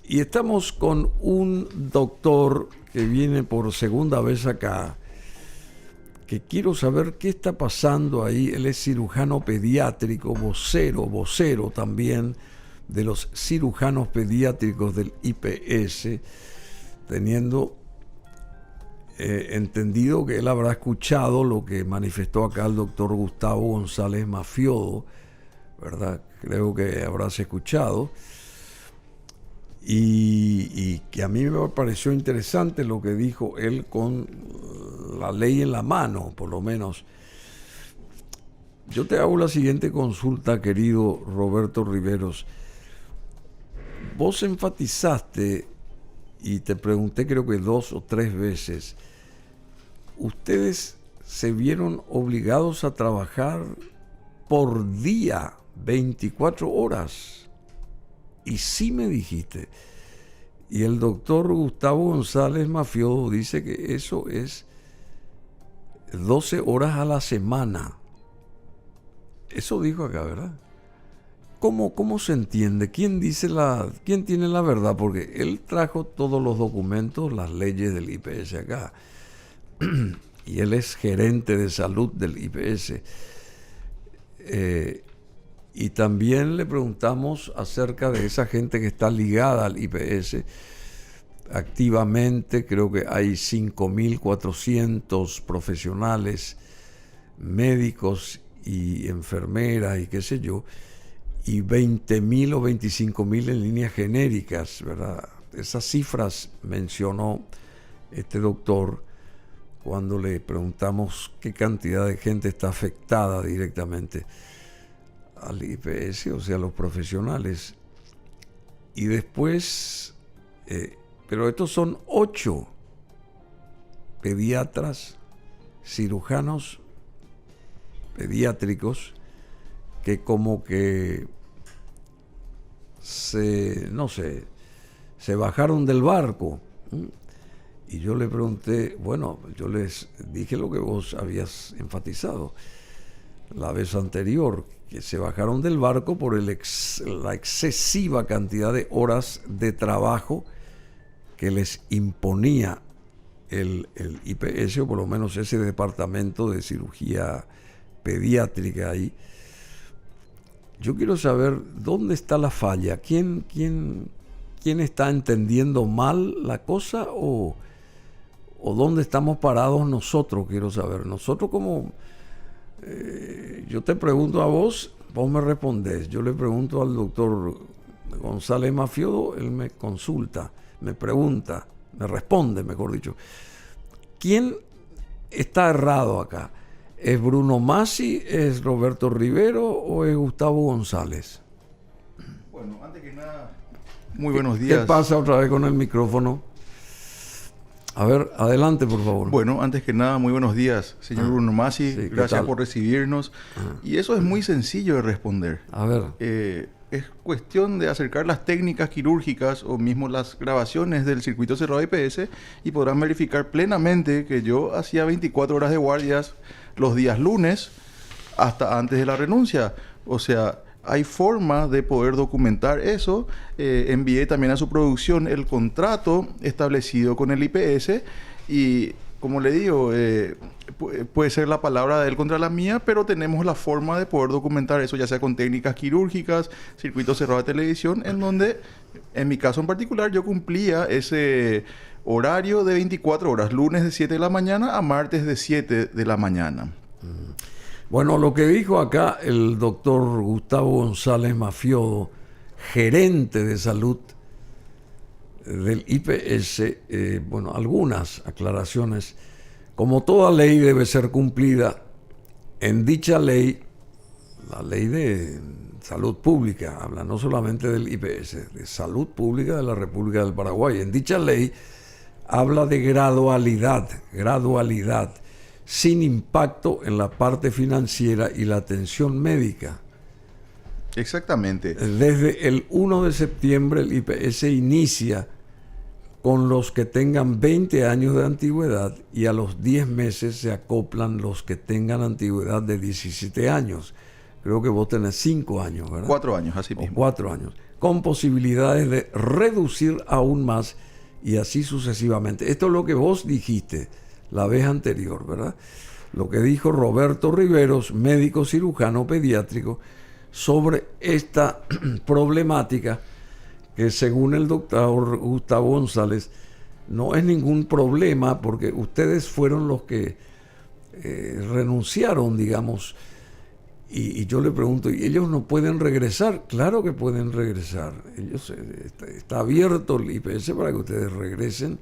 Y estamos con un doctor que viene por segunda vez acá, que quiero saber qué está pasando ahí. Él es cirujano pediátrico, vocero también de los cirujanos pediátricos del IPS, teniendo entendido que él habrá escuchado lo que manifestó acá el doctor Gustavo González Mafiodo, ¿verdad? Creo que habrás escuchado. Y que a mí me pareció interesante lo que dijo él con la ley en la mano, por lo menos. Yo te hago la siguiente consulta, querido Roberto Riveros. Vos enfatizaste, y te pregunté creo que 2 o 3 veces, ustedes se vieron obligados a trabajar por día, 24 horas. Y sí me dijiste. Y el doctor Gustavo González Mafiodo dice que eso es 12 horas a la semana. Eso dijo acá, ¿verdad? ¿Cómo se entiende? ¿Quién tiene la verdad? Porque él trajo todos los documentos, las leyes del IPS acá. Y él es gerente de salud del IPS. Y también le preguntamos acerca de esa gente que está ligada al IPS activamente. Creo que hay 5.400 profesionales, médicos y enfermeras y qué sé yo, y 20.000 o 25.000 en líneas genéricas, ¿verdad? Esas cifras mencionó este doctor cuando le preguntamos qué cantidad de gente está afectada directamente al IPS, o sea, los profesionales. Y después, pero estos son 8 pediatras, cirujanos pediátricos, que como que se bajaron del barco. Y yo le pregunté, bueno, yo les dije lo que vos habías enfatizado la vez anterior, que se bajaron del barco por la excesiva cantidad de horas de trabajo que les imponía el IPS, o por lo menos ese departamento de cirugía pediátrica ahí. Yo quiero saber dónde está la falla. ¿Quién está entendiendo mal la cosa o dónde estamos parados nosotros? Quiero saber. Nosotros como... yo te pregunto a vos, vos me respondés. Yo le pregunto al doctor González Mafiodo, él me consulta, me pregunta, me responde, mejor dicho. ¿Quién está errado acá? ¿Es Bruno Masi, es Roberto Rivero o es Gustavo González? Bueno, antes que nada, muy buenos días. ¿Qué pasa otra vez con el micrófono? A ver, adelante, por favor. Bueno, antes que nada, muy buenos días, señor Bruno Masi. Sí, gracias por recibirnos. Y eso es muy sencillo de responder. A ver. Es cuestión de acercar las técnicas quirúrgicas o mismo las grabaciones del circuito cerrado IPS y podrán verificar plenamente que yo hacía 24 horas de guardias los días lunes hasta antes de la renuncia. O sea, hay forma de poder documentar eso. Envié también a su producción el contrato establecido con el IPS y, como le digo, puede ser la palabra de él contra la mía, pero tenemos la forma de poder documentar eso, ya sea con técnicas quirúrgicas, circuito cerrado de televisión, en donde, en mi caso en particular, yo cumplía ese horario de 24 horas, lunes de 7 de la mañana a martes de 7 de la mañana. Bueno, lo que dijo acá el doctor Gustavo González Mafiodo, gerente de salud del IPS, bueno, algunas aclaraciones. Como toda ley debe ser cumplida, en dicha ley, la ley de salud pública, habla no solamente del IPS, de salud pública de la República del Paraguay. En dicha ley habla de gradualidad, sin impacto en la parte financiera y la atención médica. Exactamente. Desde el 1 de septiembre el IPS inicia con los que tengan 20 años de antigüedad y a los 10 meses se acoplan los que tengan antigüedad de 17 años. Creo que vos tenés 5 años, ¿verdad? 4 años, así mismo. 4 años. con posibilidades de reducir aún más y así sucesivamente. Esto es lo que vos dijiste la vez anterior, ¿verdad? Lo que dijo Roberto Riveros, médico cirujano pediátrico, sobre esta problemática que según el doctor Gustavo González no es ningún problema porque ustedes fueron los que renunciaron, digamos. Y yo le pregunto, ¿y ellos no pueden regresar? Claro que pueden regresar. Está abierto el IPS para que ustedes regresen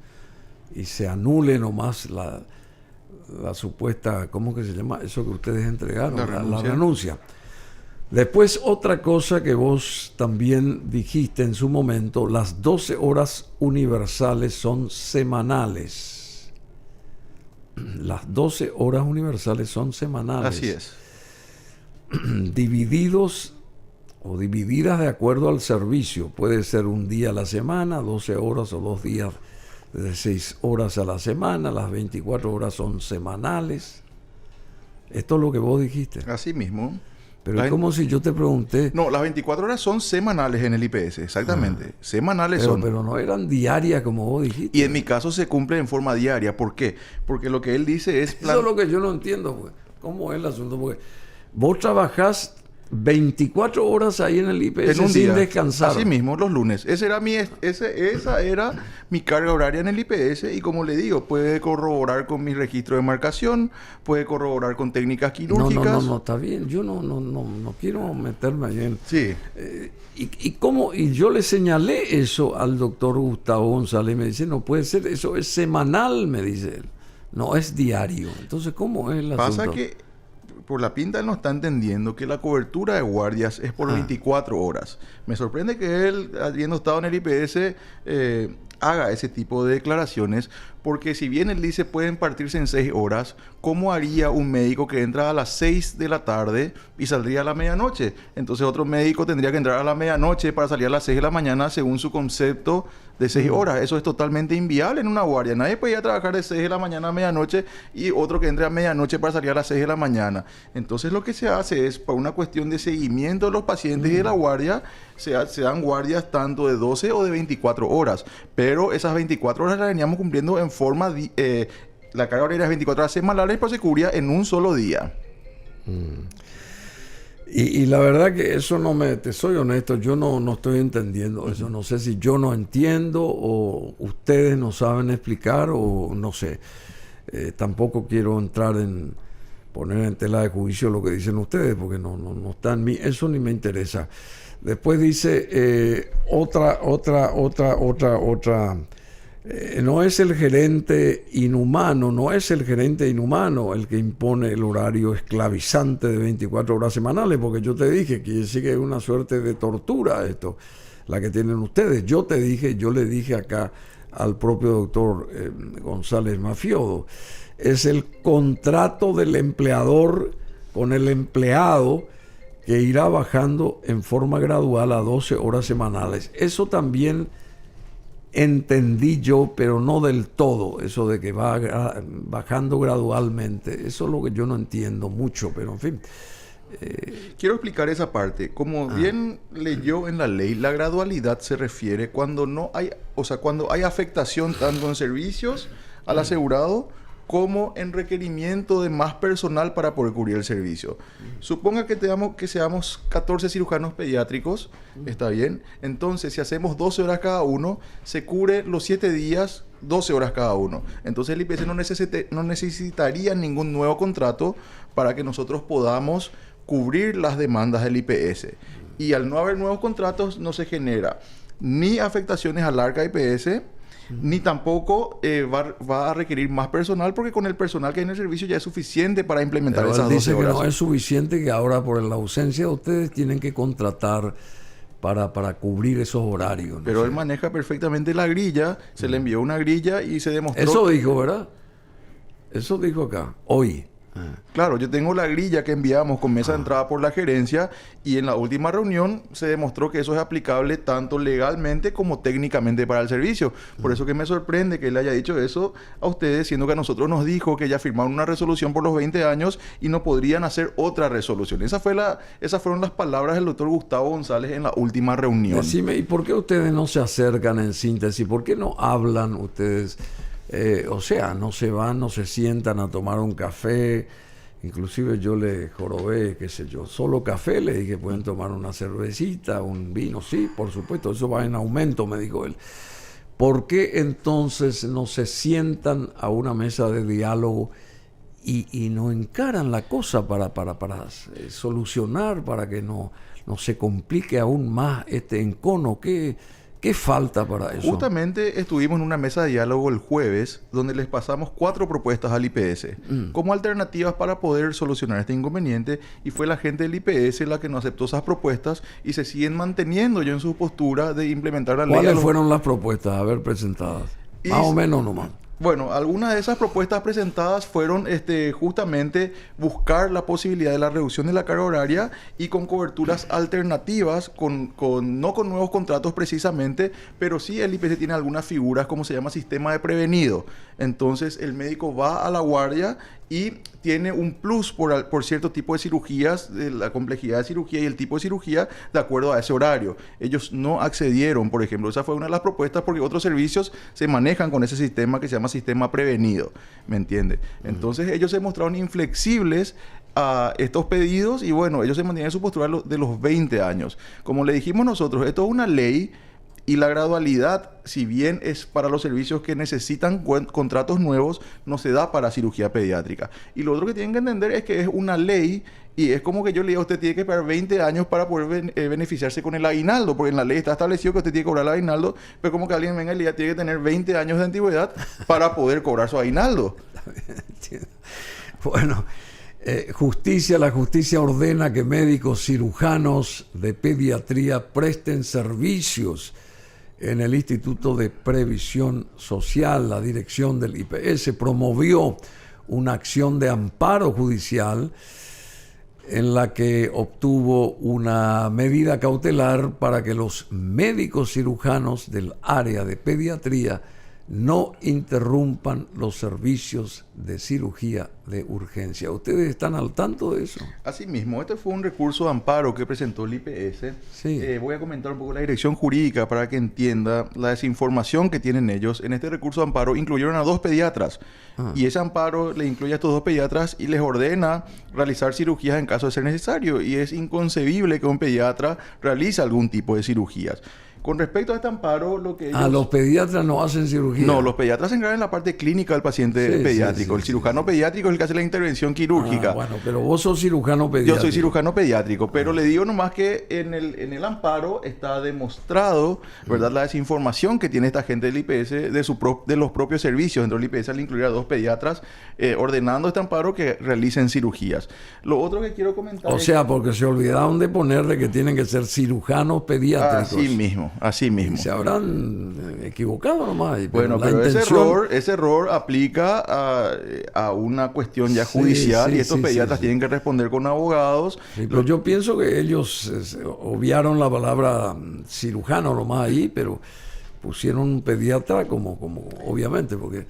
y se anule nomás la supuesta, ¿cómo que se llama? Eso que ustedes entregaron, la renuncia. Después, otra cosa que vos también dijiste en su momento, las 12 horas universales son semanales. Las 12 horas universales son semanales. Así es. Divididos o divididas de acuerdo al servicio. Puede ser un día a la semana, 12 horas o 2 días de 6 horas a la semana. Las 24 horas son semanales. Esto es lo que vos dijiste. Así mismo. Pero es como si yo te pregunté... No, las 24 horas son semanales en el IPS, exactamente. Semanales son. Pero no eran diarias como vos dijiste. Y en mi caso se cumple en forma diaria. ¿Por qué? Porque lo que él dice es... Eso es lo que yo no entiendo, pues. ¿Cómo es el asunto? Porque vos trabajás 24 horas ahí en el IPS en un sin día, descansar. Así mismo, los lunes. Esa era mi carga horaria en el IPS y como le digo, puede corroborar con mi registro de marcación, puede corroborar con técnicas quirúrgicas. No, está bien. Yo no quiero meterme ahí en... Sí. Y yo le señalé eso al doctor Gustavo González y me dice, no puede ser, eso es semanal, me dice él. No es diario. Entonces, ¿cómo es el asunto? Pasa que por la pinta él no está entendiendo que la cobertura de guardias es por 24 horas. Me sorprende que él, habiendo estado en el IPS, haga ese tipo de declaraciones, porque si bien él dice pueden partirse en 6 horas, ¿cómo haría un médico que entra a las 6 de la tarde y saldría a la medianoche? Entonces otro médico tendría que entrar a la medianoche para salir a las 6 de la mañana según su concepto de 6 horas. Eso es totalmente inviable en una guardia. Nadie puede ir a trabajar de 6 de la mañana a medianoche y otro que entre a medianoche para salir a las 6 de la mañana. Entonces lo que se hace es, por una cuestión de seguimiento de los pacientes y de la guardia, se dan guardias tanto de 12 o de 24 horas. Pero esas 24 horas las veníamos cumpliendo en forma... la carga horaria es 24 horas semanales, pero se cubría en un solo día. Y la verdad que eso te soy honesto, yo no estoy entendiendo eso. No sé si yo no entiendo o ustedes no saben explicar o no sé. Tampoco quiero entrar poner en tela de juicio lo que dicen ustedes porque no está en mí. Eso ni me interesa. Después dice otra. No es el gerente inhumano el que impone el horario esclavizante de 24 horas semanales, porque yo te dije que sí que es una suerte de tortura esto, la que tienen ustedes. Yo le dije acá al propio doctor González Mafiodo, es el contrato del empleador con el empleado que irá bajando en forma gradual a 12 horas semanales. Eso también entendí yo, pero no del todo, eso de que va bajando gradualmente. Eso es lo que yo no entiendo mucho, pero en fin. Quiero explicar esa parte. Como bien leyó en la ley, la gradualidad se refiere cuando cuando hay afectación tanto en servicios al asegurado como en requerimiento de más personal para poder cubrir el servicio. Suponga que seamos 14 cirujanos pediátricos, ¿está bien? Entonces, si hacemos 12 horas cada uno, se cubre los 7 días, 12 horas cada uno. Entonces, el IPS no necesitaría ningún nuevo contrato para que nosotros podamos cubrir las demandas del IPS. Y al no haber nuevos contratos, no se genera ni afectaciones al ARCA IPS, ni tampoco va a requerir más personal, porque con el personal que hay en el servicio ya es suficiente para implementar esas 12 dice horas. Que no es suficiente, que ahora por la ausencia de ustedes tienen que contratar para cubrir esos horarios. ¿No? Pero él maneja perfectamente la grilla, se le envió una grilla y se demostró... Eso dijo, ¿verdad? Eso dijo acá, hoy. Claro, yo tengo la grilla que enviamos con mesa de entrada por la gerencia y en la última reunión se demostró que eso es aplicable tanto legalmente como técnicamente para el servicio. Por eso que me sorprende que él haya dicho eso a ustedes, siendo que a nosotros nos dijo que ya firmaron una resolución por los 20 años y no podrían hacer otra resolución. Esas fueron las palabras del doctor Gustavo González en la última reunión. Decime, ¿y por qué ustedes no se acercan en síntesis? ¿Por qué no hablan ustedes? O sea, no se van, no se sientan a tomar un café. Inclusive yo le jorobé, qué sé yo, solo café, le dije, pueden tomar una cervecita, un vino, sí, por supuesto, eso va en aumento, me dijo él. ¿Por qué entonces no se sientan a una mesa de diálogo y no encaran la cosa para solucionar, para que no se complique aún más este encono? ¿Qué falta para eso? Justamente estuvimos en una mesa de diálogo el jueves donde les pasamos 4 propuestas al IPS como alternativas para poder solucionar este inconveniente, y fue la gente del IPS la que no aceptó esas propuestas y se siguen manteniendo ya en su postura de implementar la ley. ¿Cuáles fueron las propuestas a ver presentadas? Más o menos nomás. Bueno, algunas de esas propuestas presentadas fueron justamente buscar la posibilidad de la reducción de la carga horaria y con coberturas alternativas, no con nuevos contratos precisamente, pero sí el IPC tiene algunas figuras como se llama sistema de prevenido. Entonces el médico va a la guardia y tiene un plus por cierto tipo de cirugías, de la complejidad de cirugía y el tipo de cirugía de acuerdo a ese horario. Ellos no accedieron, por ejemplo. Esa fue una de las propuestas porque otros servicios se manejan con ese sistema que se llama sistema prevenido, ¿me entiende? Entonces ellos se mostraron inflexibles a estos pedidos y bueno, ellos se mantienen en su postura de los 20 años. Como le dijimos nosotros, esto es una ley. Y la gradualidad, si bien es para los servicios que necesitan contratos nuevos, no se da para cirugía pediátrica. Y lo otro que tienen que entender es que es una ley y es como que yo le digo, usted tiene que esperar 20 años para poder beneficiarse con el aguinaldo, porque en la ley está establecido que usted tiene que cobrar el aguinaldo, pero como que alguien venga y le diga, tiene que tener 20 años de antigüedad para poder cobrar su aguinaldo. Bueno, la justicia ordena que médicos cirujanos de pediatría presten servicios en el Instituto de Previsión Social. La dirección del IPS promovió una acción de amparo judicial en la que obtuvo una medida cautelar para que los médicos cirujanos del área de pediatría no interrumpan los servicios de cirugía de urgencia. ¿Ustedes están al tanto de eso? Asimismo, este fue un recurso de amparo que presentó el IPS. Sí. Voy a comentar un poco la dirección jurídica para que entienda la desinformación que tienen ellos. En este recurso de amparo incluyeron a 2 pediatras y ese amparo le incluye a estos 2 pediatras y les ordena realizar cirugías en caso de ser necesario, y es inconcebible que un pediatra realice algún tipo de cirugías. Con respecto a este amparo, lo que ellos... los pediatras no hacen cirugía. No, los pediatras se encargan en la parte clínica del paciente pediátrico. El cirujano pediátrico es el que hace la intervención quirúrgica. Bueno, pero vos sos cirujano pediátrico. Yo soy cirujano pediátrico, pero le digo nomás que en el amparo está demostrado, ¿verdad?, la desinformación que tiene esta gente del IPS de los propios servicios. Dentro del IPS al incluir a 2 pediatras ordenando este amparo que realicen cirugías. Lo otro que quiero comentar porque se olvidaron de ponerle que tienen que ser cirujanos pediátricos. Así mismo. Se habrán equivocado nomás. Bueno, pero ese error aplica a una cuestión ya judicial y estos pediatras tienen que responder con abogados. Sí, pero yo pienso que ellos obviaron la palabra cirujano nomás ahí, pero pusieron un pediatra como obviamente, porque...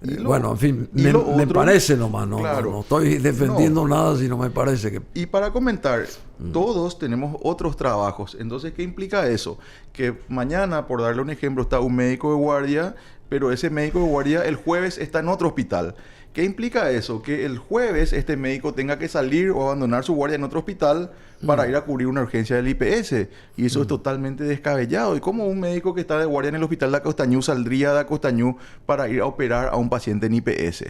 en fin, me parece nomás, no estoy defendiendo nada, sino me parece que... Y para comentar, todos tenemos otros trabajos. Entonces, ¿qué implica eso? Que mañana, por darle un ejemplo, está un médico de guardia, pero ese médico de guardia el jueves está en otro hospital. ¿Qué implica eso? Que el jueves este médico tenga que salir o abandonar su guardia en otro hospital para ir a cubrir una urgencia del IPS. Y eso es totalmente descabellado. ¿Y cómo un médico que está de guardia en el hospital de Acostañú saldría de Acostañú para ir a operar a un paciente en IPS?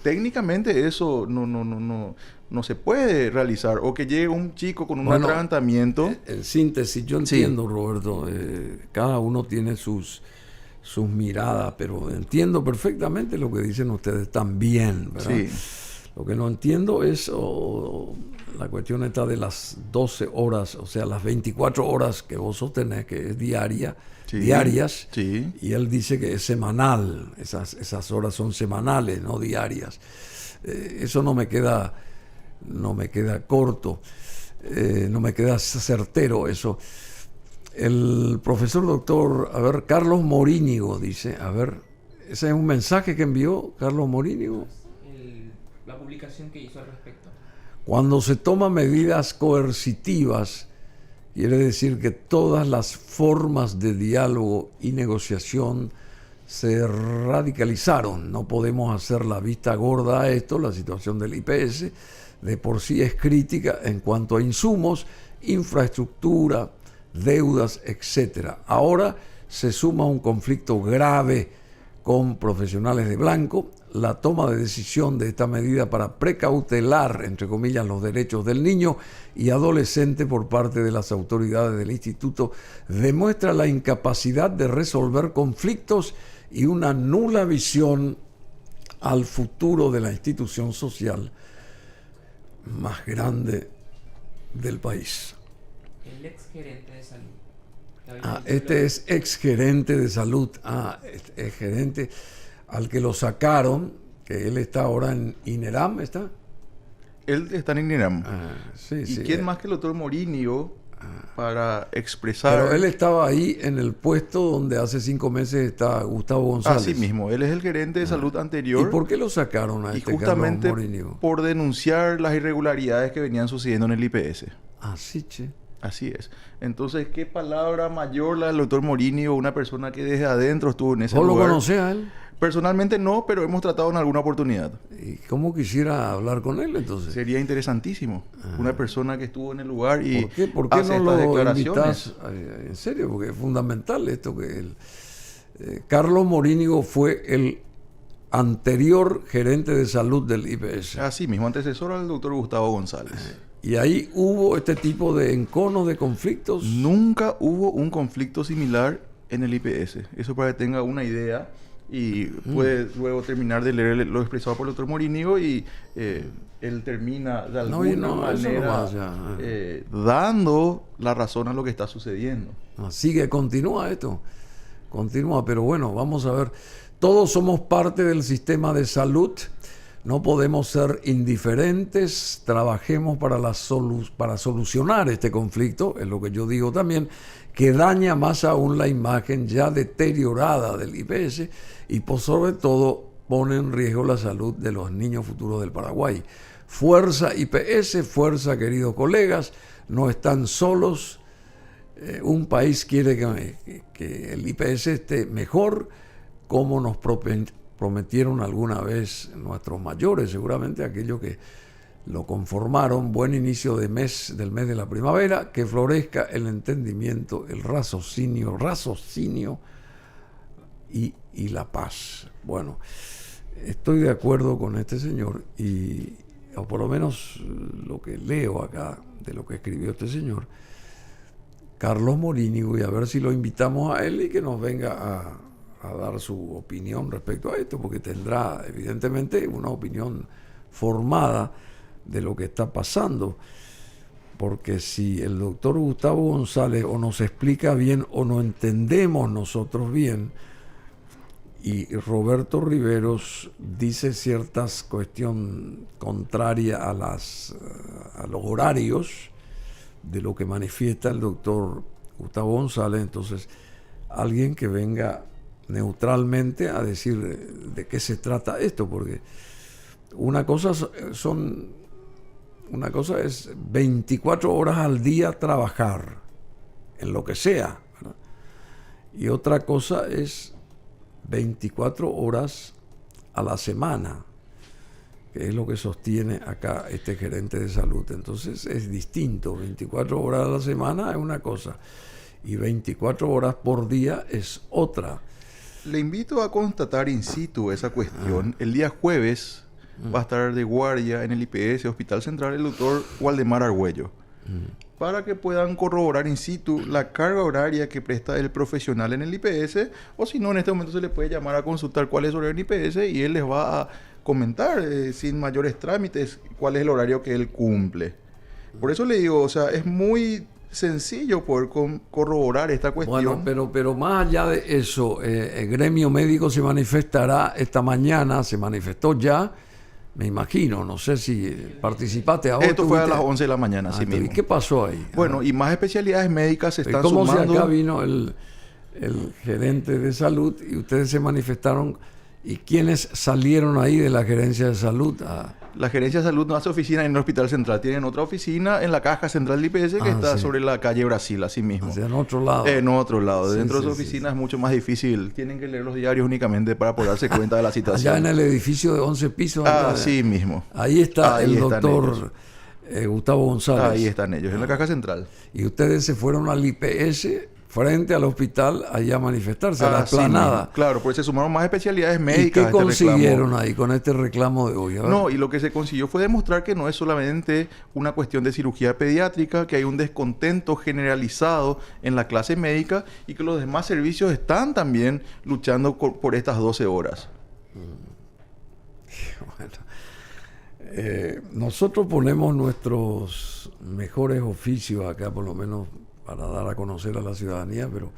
Técnicamente eso no se puede realizar. O que llegue un chico con un atragantamiento. En síntesis, yo entiendo, Roberto, cada uno tiene sus miradas, pero entiendo perfectamente lo que dicen ustedes también, ¿verdad? Sí. Lo que no entiendo es La cuestión está de las 12 horas, o sea, las 24 horas que vos sostenés, que es diarias, Sí. y él dice que es semanal, esas horas son semanales, no diarias. Eso no me queda corto, no me queda certero eso. El profesor doctor, Carlos Morínigo dice, ese es un mensaje que envió Carlos Morínigo. La publicación que hizo al respecto. Cuando se toman medidas coercitivas, quiere decir que todas las formas de diálogo y negociación se radicalizaron. No podemos hacer la vista gorda a esto. La situación del IPS de por sí es crítica en cuanto a insumos, infraestructura, deudas, etc. Ahora se suma un conflicto grave con profesionales de blanco. La toma de decisión de esta medida para precautelar, entre comillas, los derechos del niño y adolescente por parte de las autoridades del instituto demuestra la incapacidad de resolver conflictos y una nula visión al futuro de la institución social más grande del país. El ex gerente de salud. Este es ex gerente de salud. Es gerente al que lo sacaron, que él está ahora en INERAM, ¿está? Él está en INERAM. Sí, ¿Y sí. quién más que el doctor Morínigo para expresar? Pero él estaba ahí en el puesto donde hace 5 meses está Gustavo González. Así mismo, él es el gerente de salud anterior. ¿Y por qué lo sacaron a Y este justamente Carlos Morínigo? por denunciar las irregularidades que venían sucediendo en el IPS. Sí, che. Así es. Entonces, ¿qué palabra mayor la del doctor Morínigo, una persona que desde adentro estuvo en ese ¿Vos lugar? lo conocés a él? Personalmente no, pero hemos tratado en alguna oportunidad. ¿Y cómo quisiera hablar con él entonces? Sería interesantísimo. Una persona que estuvo en el lugar y ¿Por qué hace no estas lo declaraciones. invitas? En serio, porque es fundamental esto que él... Carlos Morínigo fue el anterior gerente de salud del IPS. Así mismo, antecesor al doctor Gustavo González. Y ahí hubo este tipo de enconos, de conflictos. Nunca hubo un conflicto similar en el IPS. Eso para que tenga una idea y puede luego terminar de leer lo expresado por el doctor Morínigo y él termina de alguna manera dando la razón a lo que está sucediendo. Continúa esto. Continúa, pero bueno, vamos a ver. Todos somos parte del sistema de salud. No podemos ser indiferentes, trabajemos para solucionar este conflicto, es lo que yo digo también, que daña más aún la imagen ya deteriorada del IPS y por sobre todo pone en riesgo la salud de los niños futuros del Paraguay. Fuerza IPS, fuerza queridos colegas, no están solos. Un país quiere que el IPS esté mejor, como nos prometieron alguna vez nuestros mayores, seguramente aquellos que lo conformaron. Buen inicio del mes de la primavera, que florezca el entendimiento, el raciocinio y la paz. Bueno, estoy de acuerdo con este señor o por lo menos lo que leo acá de lo que escribió este señor, Carlos Morínigo, y a ver si lo invitamos a él y que nos venga a dar su opinión respecto a esto, porque tendrá evidentemente una opinión formada de lo que está pasando, porque si el doctor Gustavo González o nos explica bien o no entendemos nosotros bien, y Roberto Riveros dice ciertas cuestiones contrarias a los horarios de lo que manifiesta el doctor Gustavo González, entonces alguien que venga neutralmente a decir de qué se trata esto, porque una cosa es 24 horas al día trabajar en lo que sea, ¿verdad? Y otra cosa es 24 horas a la semana, que es lo que sostiene acá este gerente de salud. Entonces es distinto. 24 horas a la semana es una cosa y 24 horas por día es otra. Le invito a constatar in situ esa cuestión. El día jueves va a estar de guardia en el IPS Hospital Central el doctor Waldemar Argüello, para que puedan corroborar in situ la carga horaria que presta el profesional en el IPS, o si no, en este momento se le puede llamar a consultar cuál es el horario en el IPS y él les va a comentar sin mayores trámites cuál es el horario que él cumple. Por eso le digo, o sea, es muy sencillo poder corroborar esta cuestión. Bueno, pero más allá de eso, el gremio médico se manifestará esta mañana, se manifestó ya, me imagino, no sé si participaste ahora. Esto fue a las 11 de la mañana, así ¿Y mismo. qué pasó ahí? Bueno, y más especialidades médicas se están ¿Cómo sumando. si acá vino el gerente de salud y ustedes se manifestaron? ¿Y quiénes salieron ahí de la gerencia de salud? La gerencia de salud no hace oficina en el Hospital Central. Tienen otra oficina en la caja central del IPS que está sí. sobre la calle Brasil, así mismo. O sea, en otro lado. En otro lado. Sí, Dentro sí, de su oficina es mucho más difícil. Tienen que leer los diarios únicamente para poder darse cuenta de la situación. Allá en el edificio de 11 pisos. Así mismo. Ahí está Ahí el están doctor Gustavo González. Ahí están ellos, en la caja central. Y ustedes se fueron al IPS frente al hospital allá a manifestarse, a la Así explanada. mismo. Claro, pues se sumaron más especialidades ¿Y médicas. qué consiguieron ahí con este reclamo de hoy? A ver. No, y lo que se consiguió fue demostrar que no es solamente una cuestión de cirugía pediátrica, que hay un descontento generalizado en la clase médica y que los demás servicios están también luchando por estas 12 horas. Bueno, nosotros ponemos nuestros mejores oficios acá, por lo menos para dar a conocer a la ciudadanía, pero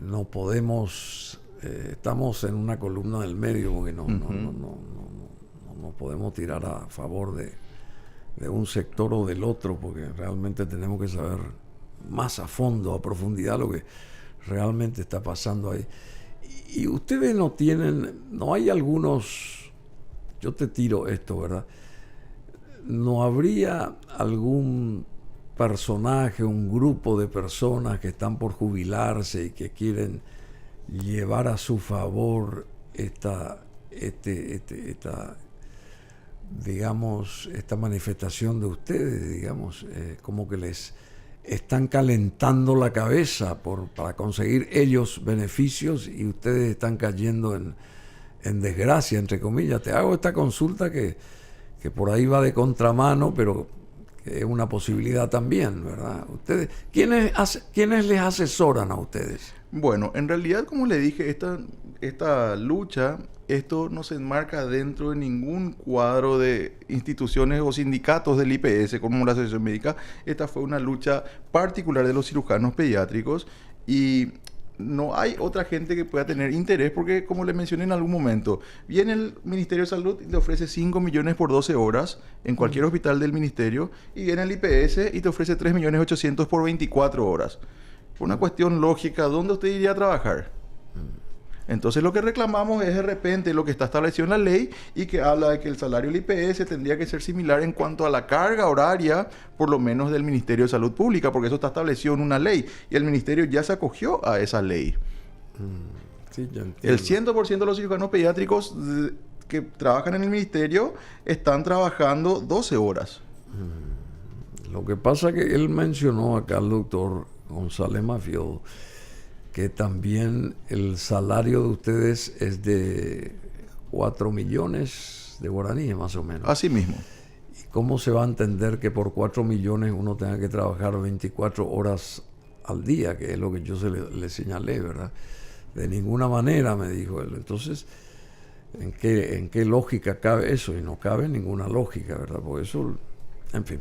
no podemos, estamos en una columna del medio porque no podemos tirar a favor de un sector o del otro, porque realmente tenemos que saber más a fondo, a profundidad, lo que realmente está pasando ahí. Y ustedes no hay algunos, yo te tiro esto, ¿verdad? ¿No habría algún personaje, un grupo de personas que están por jubilarse y que quieren llevar a su favor esta manifestación de ustedes, digamos, como que les están calentando la cabeza para conseguir ellos beneficios y ustedes están cayendo en desgracia, entre comillas? Te hago esta consulta que por ahí va de contramano, pero que es una posibilidad también, ¿verdad? Ustedes, ¿quiénes les asesoran a ustedes? Bueno, en realidad, como le dije, esta lucha, esto no se enmarca dentro de ningún cuadro de instituciones o sindicatos del IPS, como la Asociación Médica. Esta fue una lucha particular de los cirujanos pediátricos y no hay otra gente que pueda tener interés porque, como le mencioné en algún momento, viene el Ministerio de Salud y te ofrece 5 millones por 12 horas en cualquier hospital del ministerio, y viene el IPS y te ofrece 3.800.000 por 24 horas. Por una cuestión lógica, ¿dónde usted iría a trabajar? Entonces lo que reclamamos es de repente lo que está establecido en la ley y que habla de que el salario del IPS tendría que ser similar en cuanto a la carga horaria, por lo menos del Ministerio de Salud Pública, porque eso está establecido en una ley y el Ministerio ya se acogió a esa ley. Sí, yo entiendo. El 100% de los cirujanos pediátricos que trabajan en el Ministerio están trabajando 12 horas. Lo que pasa es que él mencionó acá al doctor González Mafiodo que también el salario de ustedes es de 4 millones de guaraníes más o menos. Así mismo. ¿Y cómo se va a entender que por 4 millones uno tenga que trabajar 24 horas al día, que es lo que yo le señalé, ¿verdad? De ninguna manera, me dijo él. Entonces, ¿en qué lógica cabe eso? Y no cabe ninguna lógica, ¿verdad? Por eso, en fin.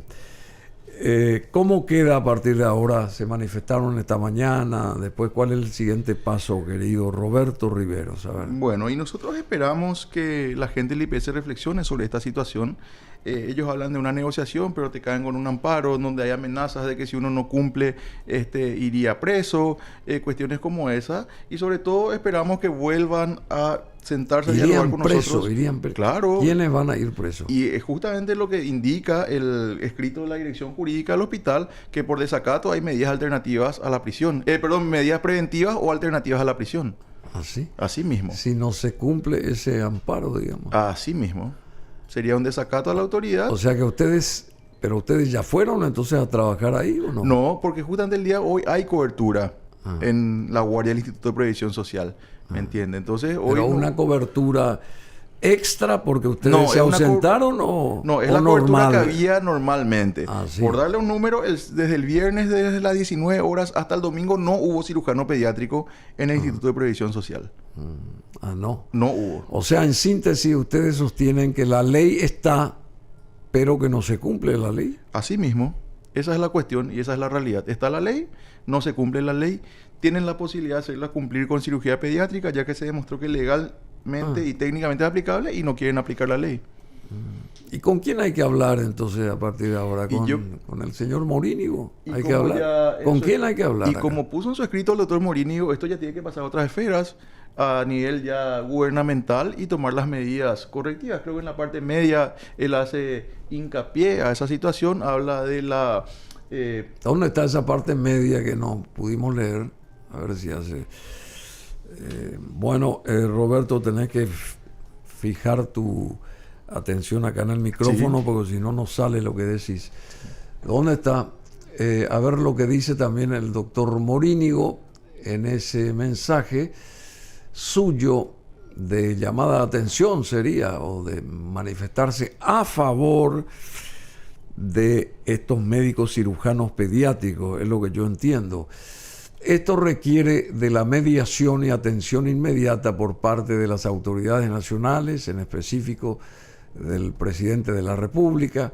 ¿Cómo queda a partir de ahora? Se manifestaron esta mañana. Después, ¿cuál es el siguiente paso, querido Roberto Riveros? A ver. Bueno, y nosotros esperamos que la gente del IPS reflexione sobre esta situación. Ellos hablan de una negociación, pero te caen con un amparo donde hay amenazas de que si uno no cumple, iría preso, cuestiones como esa. Y sobre todo esperamos que vuelvan a sentarse a dialogar con nosotros. Irían presos. Claro. ¿Quiénes van a ir presos? Y es justamente lo que indica el escrito de la Dirección Jurídica del hospital, que por desacato hay medidas alternativas a la prisión. Medidas preventivas o alternativas a la prisión. ¿Así? Así mismo. Si no se cumple ese amparo, digamos. Así mismo. Sería un desacato a la autoridad. O sea que ustedes ya fueron entonces a trabajar ahí, ¿o no? No, porque justamente el día de hoy hay cobertura en la guardia del Instituto de Previsión Social. ¿Me entiende? Entonces hoy. Pero una cobertura extra porque ustedes se ausentaron o no, es o la normal. cobertura que había normalmente. Sí. Por darle un número, desde el viernes, desde las 19 horas hasta el domingo, no hubo cirujano pediátrico en el Instituto de Previsión Social. No. No hubo. O sea, en síntesis, ustedes sostienen que la ley está, pero que no se cumple la ley. Así mismo, esa es la cuestión y esa es la realidad. Está la ley, no se cumple la ley, tienen la posibilidad de hacerla cumplir con cirugía pediátrica, ya que se demostró que legalmente y técnicamente es aplicable y no quieren aplicar la ley. ¿Y con quién hay que hablar entonces a partir de ahora? Y ¿Con el señor Morínigo? Y ¿Hay que como hablar? ya ¿Con eso- quién hay que hablar? Y acá? como puso en su escrito el doctor Morínigo, esto ya tiene que pasar a otras esferas a nivel ya gubernamental y tomar las medidas correctivas. Creo que en la parte media él hace hincapié a esa situación, habla de la... ¿Dónde está esa parte media que no pudimos leer? A ver si hace... Roberto, tenés que fijar tu atención acá en el micrófono, porque si no, no sale lo que decís. ¿Dónde está? A ver lo que dice también el doctor Morínigo en ese mensaje suyo de llamada de atención sería, o de manifestarse a favor de estos médicos cirujanos pediátricos, es lo que yo entiendo. Esto requiere de la mediación y atención inmediata por parte de las autoridades nacionales, en específico del presidente de la República.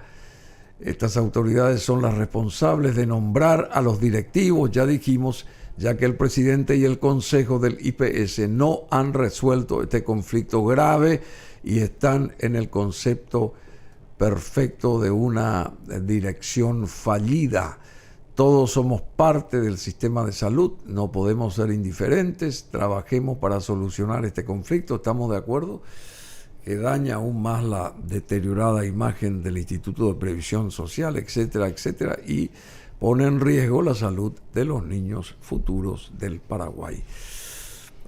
Estas autoridades son las responsables de nombrar a los directivos, ya dijimos, ya que el presidente y el consejo del IPS no han resuelto este conflicto grave y están en el concepto perfecto de una dirección fallida. Todos somos parte del sistema de salud, no podemos ser indiferentes, trabajemos para solucionar este conflicto, ¿estamos de acuerdo? Que daña aún más la deteriorada imagen del Instituto de Previsión Social, etcétera, etcétera, y pone en riesgo la salud de los niños futuros del Paraguay,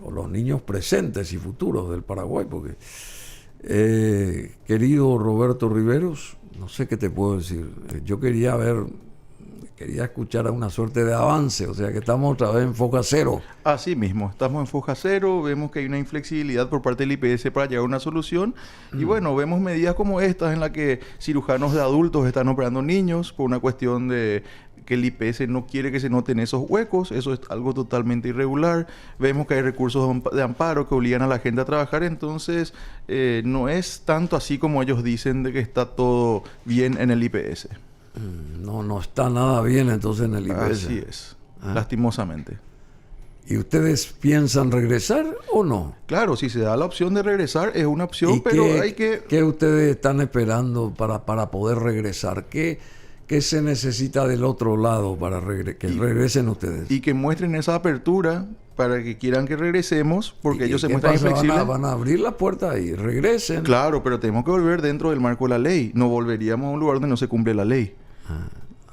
o los niños presentes y futuros del Paraguay, porque, querido Roberto Riveros, no sé qué te puedo decir, yo quería escuchar una suerte de avance, o sea que estamos otra vez en foca cero. Así mismo, estamos en foja cero, vemos que hay una inflexibilidad por parte del IPS para llegar a una solución y bueno, vemos medidas como estas en las que cirujanos de adultos están operando niños por una cuestión de que el IPS no quiere que se noten esos huecos, eso es algo totalmente irregular. Vemos que hay recursos de amparo que obligan a la gente a trabajar, entonces no es tanto así como ellos dicen de que está todo bien en el IPS. No está nada bien entonces en el IPS. Así es, lastimosamente. ¿Y ustedes piensan regresar o no? Claro, si se da la opción de regresar es una opción, pero hay que... ¿Qué ustedes están esperando para poder regresar? ¿Qué se necesita del otro lado para que regresen ustedes? Y que muestren esa apertura para que quieran que regresemos, porque ellos se ¿qué muestran pasa? inflexibles. Van a abrir la puerta y regresen. Claro, pero tenemos que volver dentro del marco de la ley. No volveríamos a un lugar donde no se cumple la ley.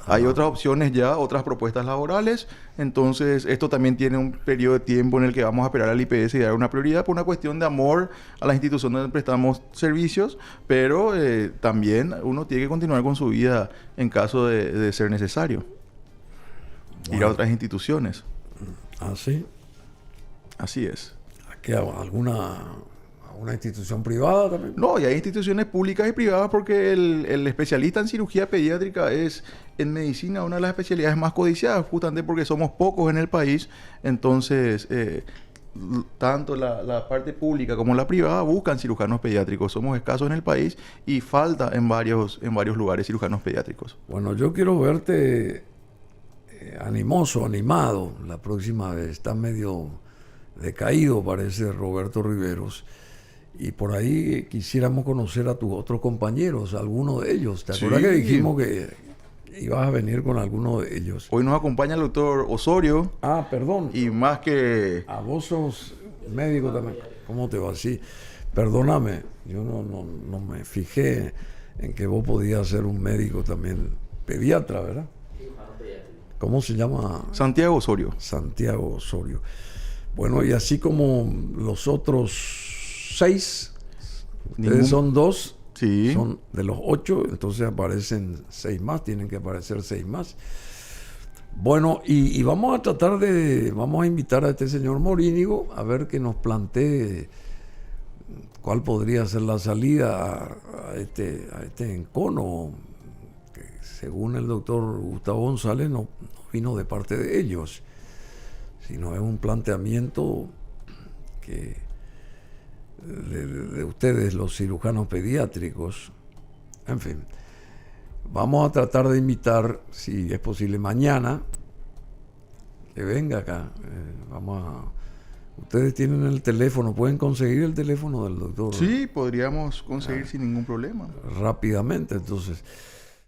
Hay otras opciones ya, otras propuestas laborales. Entonces, esto también tiene un periodo de tiempo en el que vamos a esperar al IPS y dar una prioridad por una cuestión de amor a la institución donde prestamos servicios, pero también uno tiene que continuar con su vida en caso de ser necesario. Bueno. Ir a otras instituciones. ¿Ah, sí? Así es. ¿Alguna institución privada también? No, y hay instituciones públicas y privadas porque el especialista en cirugía pediátrica es en medicina una de las especialidades más codiciadas, justamente porque somos pocos en el país. Entonces, tanto la parte pública como la privada buscan cirujanos pediátricos. Somos escasos en el país y falta en varios lugares cirujanos pediátricos. Bueno, yo quiero verte animoso, animado la próxima vez. Está medio decaído, parece Roberto Riveros. Y por ahí quisiéramos conocer a tus otros compañeros, alguno de ellos. ¿Te acuerdas que dijimos que ibas a venir con alguno de ellos? Hoy nos acompaña el doctor Osorio. Ah, perdón. Y más que... Ah, vos sos médico también. ¿Cómo te va así? Perdóname, yo no me fijé en que vos podías ser un médico también pediatra, ¿verdad? ¿Cómo se llama? Santiago Osorio. Santiago Osorio. Bueno, y así como los otros 6, ustedes son 2, sí. Son de los 8, entonces aparecen 6 más, tienen que aparecer 6 más. Bueno, y vamos a vamos a invitar a este señor Morínigo a ver que nos plantee cuál podría ser la salida a este encono, que según el doctor Gustavo González no vino de parte de ellos, sino es un planteamiento que de ustedes, los cirujanos pediátricos. En fin, vamos a tratar de invitar, si es posible, mañana, que venga acá. Ustedes tienen el teléfono, pueden conseguir el teléfono del doctor. Sí, podríamos conseguir sin ningún problema. Rápidamente, entonces.